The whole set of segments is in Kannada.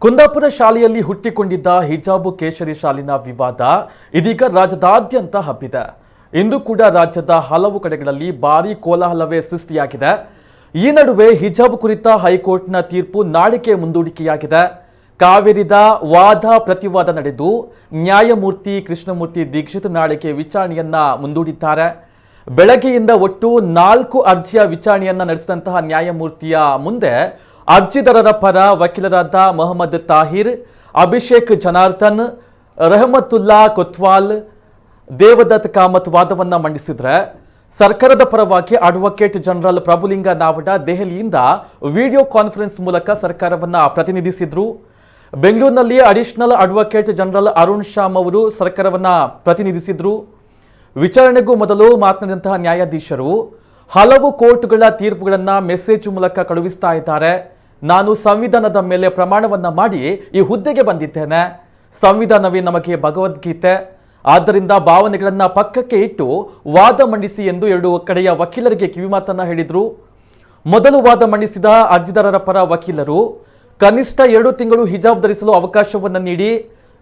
ಕುಂದಾಪುರ ಶಾಲೆಯಲ್ಲಿ ಹುಟ್ಟಿಕೊಂಡಿದ್ದ ಹಿಜಾಬು ಕೇಶರಿ ಶಾಲಿನ ವಿವಾದ ಇದೀಗ ರಾಜ್ಯದಾದ್ಯಂತ ಹಬ್ಬಿದೆ. ಇಂದು ಕೂಡ ರಾಜ್ಯದ ಹಲವು ಕಡೆಗಳಲ್ಲಿ ಭಾರೀ ಕೋಲಾಹಲವೇ ಸೃಷ್ಟಿಯಾಗಿದೆ. ಈ ನಡುವೆ ಹಿಜಾಬ್ ಕುರಿತ ಹೈಕೋರ್ಟ್ನ ತೀರ್ಪು ನಾಳೆಗೆ ಮುಂದೂಡಿಕೆಯಾಗಿದೆ. ಕಾವೇರಿದ ವಾದ ಪ್ರತಿವಾದ ನಡೆದು ನ್ಯಾಯಮೂರ್ತಿ ಕೃಷ್ಣಮೂರ್ತಿ ದೀಕ್ಷಿತ್ ನಾಳೆಗೆ ವಿಚಾರಣೆಯನ್ನ ಮುಂದೂಡಿದ್ದಾರೆ. ಬೆಳಗ್ಗೆಯಿಂದ ಒಟ್ಟು 4 ಅರ್ಜಿಯ ವಿಚಾರಣೆಯನ್ನ ನಡೆಸಿದಂತಹ ನ್ಯಾಯಮೂರ್ತಿಯ ಮುಂದೆ ಅರ್ಜಿದಾರರ ಪರ ವಕೀಲರಾದ ಮೊಹಮ್ಮದ್ ತಾಹಿರ್, ಅಭಿಷೇಕ್ ಜನಾರ್ದನ್, ರಹಮತುಲ್ಲಾ ಕೊತ್ವಾಲ್, ದೇವದತ್ ಕಾಮತ್ ವಾದವನ್ನ ಮಂಡಿಸಿದ್ರೆ, ಸರ್ಕಾರದ ಪರವಾಗಿ ಅಡ್ವೊಕೇಟ್ ಜನರಲ್ ಪ್ರಭುಲಿಂಗ ನಾವಡ ದೆಹಲಿಯಿಂದ ವಿಡಿಯೋ ಕಾನ್ಫರೆನ್ಸ್ ಮೂಲಕ ಸರ್ಕಾರವನ್ನ ಪ್ರತಿನಿಧಿಸಿದ್ರು. ಬೆಂಗಳೂರಿನಲ್ಲಿ additional advocate general Arun Sham ಅವರು ಸರ್ಕಾರವನ್ನ ಪ್ರತಿನಿಧಿಸಿದ್ರು. ವಿಚಾರಣೆಗೂ ಮೊದಲು ಮಾತನಾಡಿದಂತಹ ನ್ಯಾಯಾಧೀಶರು ಹಲವು ಕೋರ್ಟ್ಗಳ ತೀರ್ಪುಗಳನ್ನ ಮೆಸೇಜ್ ಮೂಲಕ ಕಳುಹಿಸ್ತಾ ಇದ್ದಾರೆ. ನಾನು ಸಂವಿಧಾನದ ಮೇಲೆ ಪ್ರಮಾಣವನ್ನ ಮಾಡಿ ಈ ಹುದ್ದೆಗೆ ಬಂದಿದ್ದೇನೆ. ಸಂವಿಧಾನವೇ ನಮಗೆ ಭಗವದ್ಗೀತೆ. ಆದ್ದರಿಂದ ಭಾವನೆಗಳನ್ನ ಪಕ್ಕಕ್ಕೆ ಇಟ್ಟು ವಾದ ಮಂಡಿಸಿ ಎಂದು 2 ಕಡೆಯ ವಕೀಲರಿಗೆ ಕಿವಿಮಾತನ್ನ ಹೇಳಿದ್ರು. ಮೊದಲು ವಾದ ಮಂಡಿಸಿದ ಅರ್ಜಿದಾರರ ಪರ ವಕೀಲರು ಕನಿಷ್ಠ 2 ತಿಂಗಳು ಹಿಜಾಬ್ ಧರಿಸಲು ಅವಕಾಶವನ್ನ ನೀಡಿ,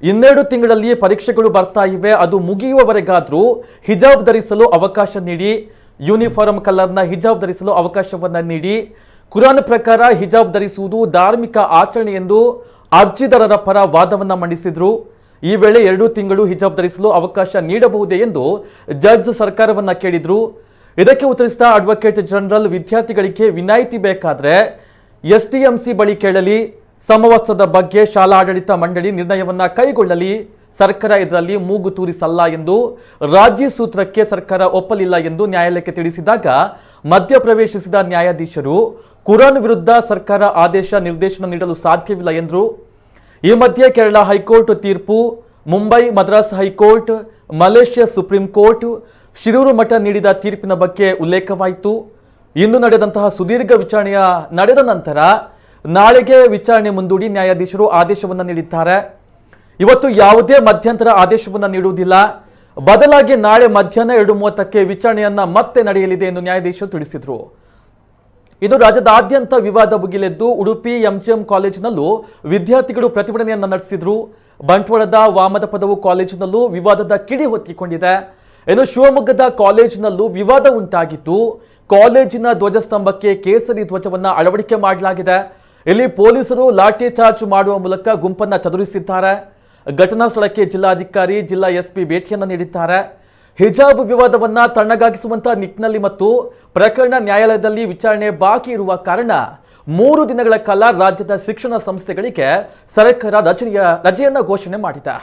2 ತಿಂಗಳಲ್ಲಿ ಪರೀಕ್ಷೆಗಳು ಬರ್ತಾ ಇವೆ, ಅದು ಮುಗಿಯುವವರೆಗಾದ್ರೂ ಹಿಜಾಬ್ ಧರಿಸಲು ಅವಕಾಶ ನೀಡಿ, ಯೂನಿಫಾರ್ಮ್ ಕಲರ್ನ ಹಿಜಾಬ್ ಧರಿಸಲು ಅವಕಾಶವನ್ನ ನೀಡಿ, ಕುರಾನ್ ಪ್ರಕಾರ ಹಿಜಾಬ್ ಧರಿಸುವುದು ಧಾರ್ಮಿಕ ಆಚರಣೆ ಎಂದು ಅರ್ಜಿದಾರರ ಪರ ವಾದವನ್ನ ಮಂಡಿಸಿದ್ರು. ಈ ವೇಳೆ 2 ತಿಂಗಳು ಹಿಜಾಬ್ ಧರಿಸಲು ಅವಕಾಶ ನೀಡಬಹುದೇ ಎಂದು ಜಡ್ಜ್ ಸರ್ಕಾರವನ್ನ ಕೇಳಿದ್ರು. ಇದಕ್ಕೆ ಉತ್ತರಿಸಿದ ಅಡ್ವೊಕೇಟ್ ಜನರಲ್ ವಿದ್ಯಾರ್ಥಿಗಳಿಗೆ ವಿನಾಯಿತಿ ಬೇಕಾದ್ರೆ STMC ಬಳಿ ಕೇಳಲಿ, ಸಮವಸ್ತ್ರದ ಬಗ್ಗೆ ಶಾಲಾ ಆಡಳಿತ ಮಂಡಳಿ ನಿರ್ಣಯವನ್ನ ಕೈಗೊಳ್ಳಲಿ, ಸರ್ಕಾರ ಇದರಲ್ಲಿ ಮೂಗು ತೂರಿಸಲ್ಲ ಎಂದು ರಾಜಿ ಸೂತ್ರಕ್ಕೆ ಸರ್ಕಾರ ಒಪ್ಪಲಿಲ್ಲ ಎಂದು ನ್ಯಾಯಾಲಯಕ್ಕೆ ತಿಳಿಸಿದಾಗ ಮಧ್ಯಪ್ರವೇಶಿಸಿದ ನ್ಯಾಯಾಧೀಶರು ಕುರಾನ್ ವಿರುದ್ಧ ಸರ್ಕಾರ ಆದೇಶ ನಿರ್ದೇಶನ ನೀಡಲು ಸಾಧ್ಯವಿಲ್ಲ ಎಂದರು. ಈ ಮಧ್ಯೆ ಕೇರಳ ಹೈಕೋರ್ಟ್ ತೀರ್ಪು, Mumbai Madras high court, Malaysia supreme court, Shiroor Mutt ನೀಡಿದ ತೀರ್ಪಿನ ಬಗ್ಗೆ ಉಲ್ಲೇಖವಾಯಿತು. ಇಂದು ನಡೆದಂತಹ ಸುದೀರ್ಘ ವಿಚಾರಣೆಯ ನಡೆದ ನಂತರ ನಾಳೆಗೆ ವಿಚಾರಣೆ ಮುಂದೂಡಿ ನ್ಯಾಯಾಧೀಶರು ಆದೇಶವನ್ನು ನೀಡಿದ್ದಾರೆ. ಇವತ್ತು ಯಾವುದೇ ಮಧ್ಯಂತರ ಆದೇಶವನ್ನು ನೀಡುವುದಿಲ್ಲ, ಬದಲಾಗಿ ನಾಳೆ ಮಧ್ಯಾಹ್ನ 2:30ಕ್ಕೆ ವಿಚಾರಣೆಯನ್ನ ಮತ್ತೆ ನಡೆಯಲಿದೆ ಎಂದು ನ್ಯಾಯಾಧೀಶರು ತಿಳಿಸಿದರು. ಇದು ರಾಜ್ಯದಾದ್ಯಂತ ವಿವಾದ ಭುಗಿಲೆದ್ದು ಉಡುಪಿ MGM ಕಾಲೇಜಿನಲ್ಲೂ ವಿದ್ಯಾರ್ಥಿಗಳು ಪ್ರತಿಭಟನೆಯನ್ನ ನಡೆಸಿದ್ರು. ಬಂಟ್ವಾಳದ ವಾಮದ ಪದವು ಕಾಲೇಜಿನಲ್ಲೂ ವಿವಾದದ ಕಿಡಿ ಹೊತ್ತಿಕೊಂಡಿದೆ. ಇನ್ನು ಶಿವಮೊಗ್ಗದ ಕಾಲೇಜಿನಲ್ಲೂ ವಿವಾದ ಉಂಟಾಗಿದ್ದು ಕಾಲೇಜಿನ ಧ್ವಜಸ್ತಂಭಕ್ಕೆ ಕೇಸರಿ ಧ್ವಜವನ್ನ ಅಳವಡಿಕೆ ಮಾಡಲಾಗಿದೆ. ಇಲ್ಲಿ ಪೊಲೀಸರು ಲಾಠಿ ಚಾರ್ಜ್ ಮಾಡುವ ಮೂಲಕ ಗುಂಪನ್ನ ಚದುರಿಸಿದ್ದಾರೆ. ಘಟನಾ ಸ್ಥಳಕ್ಕೆ ಜಿಲ್ಲಾಧಿಕಾರಿ, ಜಿಲ್ಲಾ SP ಭೇಟಿಯನ್ನ ನೀಡಿದ್ದಾರೆ. ಹಿಜಾಬ್ ವಿವಾದವನ್ನ ತಣ್ಣಗಾಗಿಸುವಂತಹ ನಿಟ್ಟಿನಲ್ಲಿ ಮತ್ತು ಪ್ರಕರಣ ನ್ಯಾಯಾಲಯದಲ್ಲಿ ವಿಚಾರಣೆ ಬಾಕಿ ಇರುವ ಕಾರಣ 3 ದಿನಗಳ ಕಾಲ ರಾಜ್ಯದ ಶಿಕ್ಷಣ ಸಂಸ್ಥೆಗಳಿಗೆ ಸರ್ಕಾರ ರಜೆಯನ್ನ ಘೋಷಣೆ ಮಾಡಿದೆ.